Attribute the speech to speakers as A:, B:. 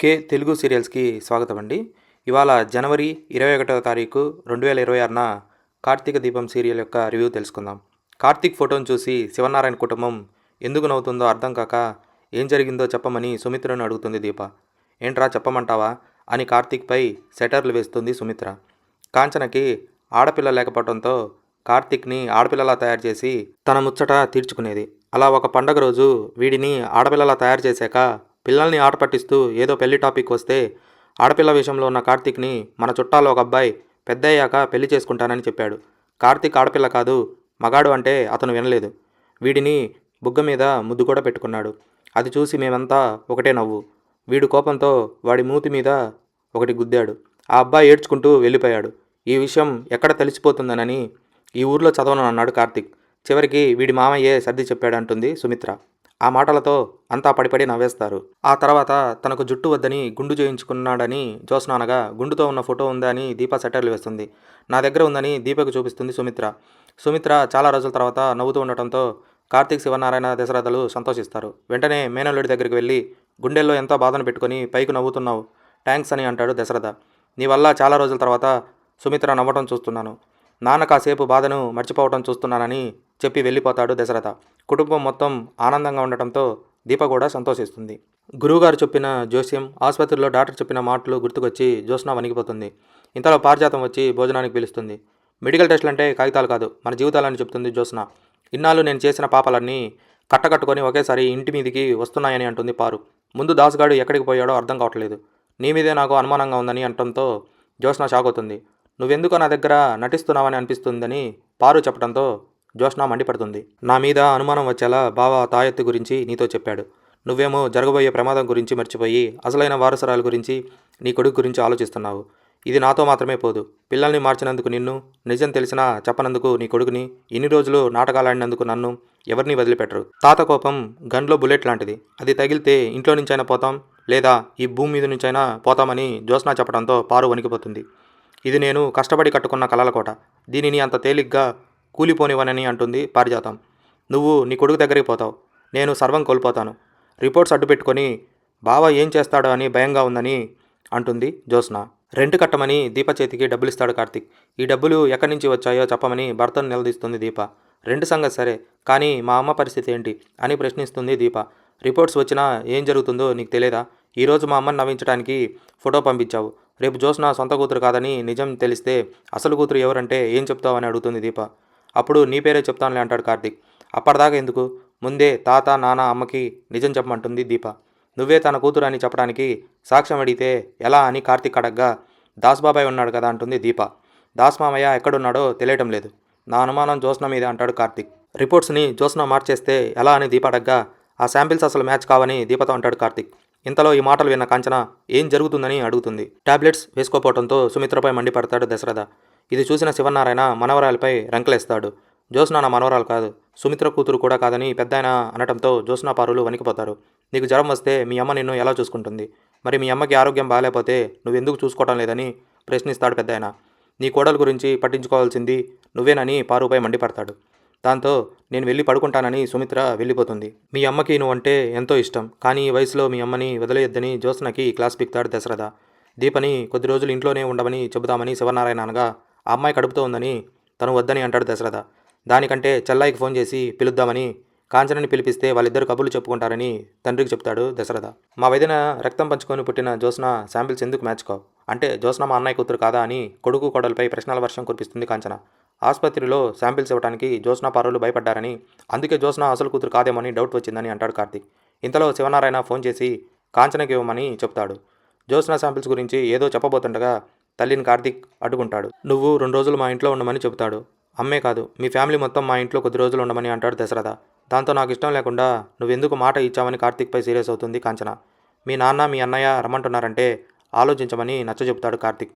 A: తెలుగు సీరియల్స్‌కి స్వాగతం అండి. ఇవాళ జనవరి 21వ తారీఖు 2026న 'కార్తీక దీపం' సీరియల్ యొక్క రివ్యూ తెలుసుకుందాం. కార్తీక్ ఫోటోను చూసి శివనారాయణ కుటుంబం ఎందుకు నవ్వుతుందో అర్థం కాక ఏం జరిగిందో చెప్పమని సుమిత్రను అడుగుతుంది దీప. ఏంట్రా చెప్పమంటావా అని కార్తీక్‌పై సెటైర్లు వేస్తుంది సుమిత్ర. కాంచనకి ఆడపిల్ల లేకపోవడంతో కార్తీక్‌ని ఆడపిల్లలా తయారు చేసి తన ముచ్చట తీర్చుకునేది. అలా ఒక పండగ రోజు వీడిని ఆడపిల్లలా తయారు చేశాక పిల్లల్ని ఆట పట్టిస్తూ ఏదో పెళ్లి టాపిక్ వస్తే ఆడపిల్ల విషయంలో ఉన్న కార్తీక్ని మన చుట్టాలో ఒక అబ్బాయి పెద్దయ్యాక పెళ్లి చేసుకుంటానని చెప్పాడు. కార్తీక్ ఆడపిల్ల కాదు మగాడు అంటే అతను వినలేదు. వీడిని బుగ్గ మీద ముద్దు కూడా పెట్టుకున్నాడు. అది చూసి మేమంతా ఒకటే నవ్వు. వీడు కోపంతో వాడి మూతి మీద ఒకటి గుద్దాడు. ఆ అబ్బాయి ఏడ్చుకుంటూ వెళ్ళిపోయాడు. ఈ విషయం ఎక్కడ తెలిసిపోతుందనని ఈ ఊర్లో చదవను అన్నాడు కార్తీక్. చివరికి వీడి మామయ్యే సర్ది చెప్పాడంటుంది సుమిత్ర. ఆ మాటలతో అంతా పడిపడి నవ్వేస్తారు. ఆ తర్వాత తనకు జుట్టు వద్దని గుండు చేయించుకున్నాడని జ్యోత్స్న అనగా గుండుతో ఉన్న ఫోటో ఉందా అని దీప సెటైర్లు వేస్తుంది. నా దగ్గర ఉందని దీపకు చూపిస్తుంది సుమిత్ర. సుమిత్ర చాలా రోజుల తర్వాత నవ్వుతూ ఉండటంతో కార్తీక్, శివనారాయణ, దశరథలు సంతోషిస్తారు. వెంటనే మేనల్లుడి దగ్గరికి వెళ్ళి గుండెల్లో ఎంతో బాధను పెట్టుకొని పైకి నవ్వుతున్నావు, థ్యాంక్స్ అని అంటాడు దశరథ. నీ వల్ల చాలా రోజుల తర్వాత సుమిత్ర నవ్వటం చూస్తున్నాను. నాన్న కాసేపు బాధను మర్చిపోవటం చూస్తున్నానని చెప్పి వెళ్ళిపోతాడు దశరథ. కుటుంబం మొత్తం ఆనందంగా ఉండటంతో దీప కూడా సంతోషిస్తుంది. గురువుగారు చెప్పిన జోస్యం, ఆసుపత్రిలో డాక్టర్ చెప్పిన మాటలు గుర్తుకొచ్చి జ్యోత్స్న వణికిపోతుంది. ఇంతలో పారిజాతం వచ్చి భోజనానికి పిలుస్తుంది. మెడికల్ టెస్టులు అంటే కాగితాలు కాదు, మన జీవితాలని చెప్తుంది జ్యోత్స్న. ఇన్నాళ్ళు నేను చేసిన పాపాలన్నీ కట్టకట్టుకొని ఒకేసారి ఇంటి మీదికి వస్తున్నాయని అంటుంది పారు. ముందు దాసుగాడు ఎక్కడికి పోయాడో అర్థం కావట్లేదు. నీ మీదే నాకు అనుమానంగా ఉందని అనటంతో జ్యోత్స్న షాక్ అవుతుంది. నువ్వెందుకో నా దగ్గర నటిస్తున్నావని అనిపిస్తుందని పారు చెప్పడంతో జ్యోత్స్న మండిపడుతుంది. నా మీద అనుమానం వచ్చేలా బావ తాయెత్తు గురించి నీతో చెప్పాడు. నువ్వేమో జరగబోయే ప్రమాదం గురించి మర్చిపోయి అసలైన వారసురాల గురించి, నీ కొడుకు గురించి ఆలోచిస్తున్నావు. ఇది నాతో మాత్రమే పోదు. పిల్లల్ని మార్చినందుకు నిన్ను, నిజం తెలిసినా చెప్పనందుకు నీ కొడుకుని, ఇన్ని రోజులు నాటకాలాడినందుకు నన్ను ఎవరిని వదిలిపెట్టరు. తాత కోపం గన్లో బుల్లెట్ లాంటిది. అది తగిలితే ఇంట్లో నుంచైనా పోతాం, లేదా ఈ భూమి మీద నుంచైనా పోతామని జ్యోత్స్న చెప్పడంతో పారు వణికిపోతుంది. ఇది నేను కష్టపడి కట్టుకున్న కలల కోట. దీనిని అంత తేలిగ్గా కూలిపోనివనని అంటుంది పారిజాతం. నువ్వు నీ కొడుకు దగ్గరికి పోతావు, నేను సర్వం కోల్పోతాను. రిపోర్ట్స్ అడ్డుపెట్టుకొని బావ ఏం చేస్తాడో అని భయంగా ఉందని అంటుంది జ్యోత్స్న. రెంట్ కట్టమని దీప చేతికి డబ్బులిస్తాడు కార్తీక్. ఈ డబ్బులు ఎక్కడి నుంచి వచ్చాయో చెప్పమని భర్తను నిలదీస్తుంది దీప. రెంట్ సంగతి సరే, కానీ మా అమ్మ పరిస్థితి ఏంటి అని ప్రశ్నిస్తుంది దీప. రిపోర్ట్స్ వచ్చినా ఏం జరుగుతుందో నీకు తెలియదా? ఈరోజు మా అమ్మని నవ్వించడానికి ఫోటో పంపించావు. రేపు జ్యోత్స్న సొంత కూతురు కాదని నిజం తెలిస్తే అసలు కూతురు ఎవరంటే ఏం చెప్తావు అని అడుగుతుంది దీప. అప్పుడు నీ పేరే చెప్తానులే అంటాడు కార్తీక్. అప్పటిదాకా ఎందుకు, ముందే తాత, నాన్న, అమ్మకి నిజం చెప్పమంటుంది దీప. నువ్వే తన కూతురు అని చెప్పడానికి సాక్ష్యం అడిగితే ఎలా అని కార్తీక్ అడగ్గా దాస్బాబాయ్ ఉన్నాడు కదా అంటుంది దీప. దాస్ మామయ్య ఎక్కడున్నాడో తెలియటం లేదు. నా అనుమానం జ్యోత్స్న మీద అంటాడు కార్తీక్. రిపోర్ట్స్ని జ్యోత్స్న మార్చేస్తే ఎలా అని దీప అడగ్గా ఆ శాంపిల్స్ అసలు మ్యాచ్ కావని దీపతో అంటాడు కార్తీక్. ఇంతలో ఈ మాటలు విన్న కాంచన ఏం జరుగుతుందని అడుగుతుంది. టాబ్లెట్స్ వేసుకోపోవడంతో సుమిత్రపై మండిపడతాడు దశరథ. ఇది చూసిన శివనారాయణ మనవరాలపై రంకలేస్తాడు. జ్యోత్స్న నా మనవరాలు కాదు, సుమిత్ర కూతురు కూడా కాదని పెద్దాయన అనటంతో జ్యోత్స్న పారులు వణికిపోతారు. నీకు జ్వరం వస్తే మీ అమ్మ నిన్ను ఎలా చూసుకుంటుంది? మరి మీ అమ్మకి ఆరోగ్యం బాగాలేకపోతే నువ్వెందుకు చూసుకోవటం లేదని ప్రశ్నిస్తాడు పెద్దాయన. నీ కోడలు గురించి పట్టించుకోవాల్సింది నువ్వేనని పారుపై మండిపడతాడు. దాంతో నేను వెళ్ళి పడుకుంటానని సుమిత్ర వెళ్ళిపోతుంది. మీ అమ్మకి నువ్వంటే ఎంతో ఇష్టం, కానీ ఈ వయసులో మీ అమ్మని వదిలేయొద్దని జ్యోత్స్నకి క్లాస్ పీకుతాడు దశరథ. దీపని కొద్ది రోజులు ఇంట్లోనే ఉండమని చెబుదామని శివనారాయణ అనగా ఆ అమ్మాయి కడుపుతో ఉందని తను వద్దని అంటాడు దశరథ. దానికంటే చెల్లాయికి ఫోన్ చేసి పిలుద్దామని కాంచనని పిలిపిస్తే వాళ్ళిద్దరు కబుర్లు చెప్పుకుంటారని తండ్రికి చెప్తాడు దశరథ. మా వదిన రక్తం పంచుకొని పుట్టిన జ్యోత్స్న శాంపిల్స్ ఎందుకు మ్యాచ్ కావు అంటే జ్యోత్స్న మా అన్నయ్య కూతురు కాదా అని కొడుకు కోడలపై ప్రశ్నల వర్షం కురిపిస్తుంది కాంచన. ఆసుపత్రిలో శాంపిల్స్ ఇవ్వడానికి జ్యోత్స్న పారులు భయపడ్డారని, అందుకే జ్యోత్స్న అసలు కూతురు కాదేమని డౌట్ వచ్చిందని అంటాడు కార్తీక్. ఇంతలో శివనారాయణ ఫోన్ చేసి కాంచనకి ఇవ్వమని చెప్తాడు. జ్యోత్స్న శాంపిల్స్ గురించి ఏదో చెప్పబోతుండగా తల్లిని కార్తీక్ అడ్డుకుంటాడు. నువ్వు 2 రోజులు మా ఇంట్లో ఉండమని చెబుతాడు. అమ్మే కాదు, మీ ఫ్యామిలీ మొత్తం మా ఇంట్లో కొద్ది రోజులు ఉండమని అంటాడు దశరథ. దాంతో నాకు ఇష్టం లేకుండా నువ్వెందుకు మాట ఇచ్చావని కార్తీక్పై సీరియస్ అవుతుంది కాంచన. మీ నాన్న, మీ అన్నయ్య రమ్మంటున్నారంటే ఆలోచించమని నచ్చజెపుతాడు కార్తీక్.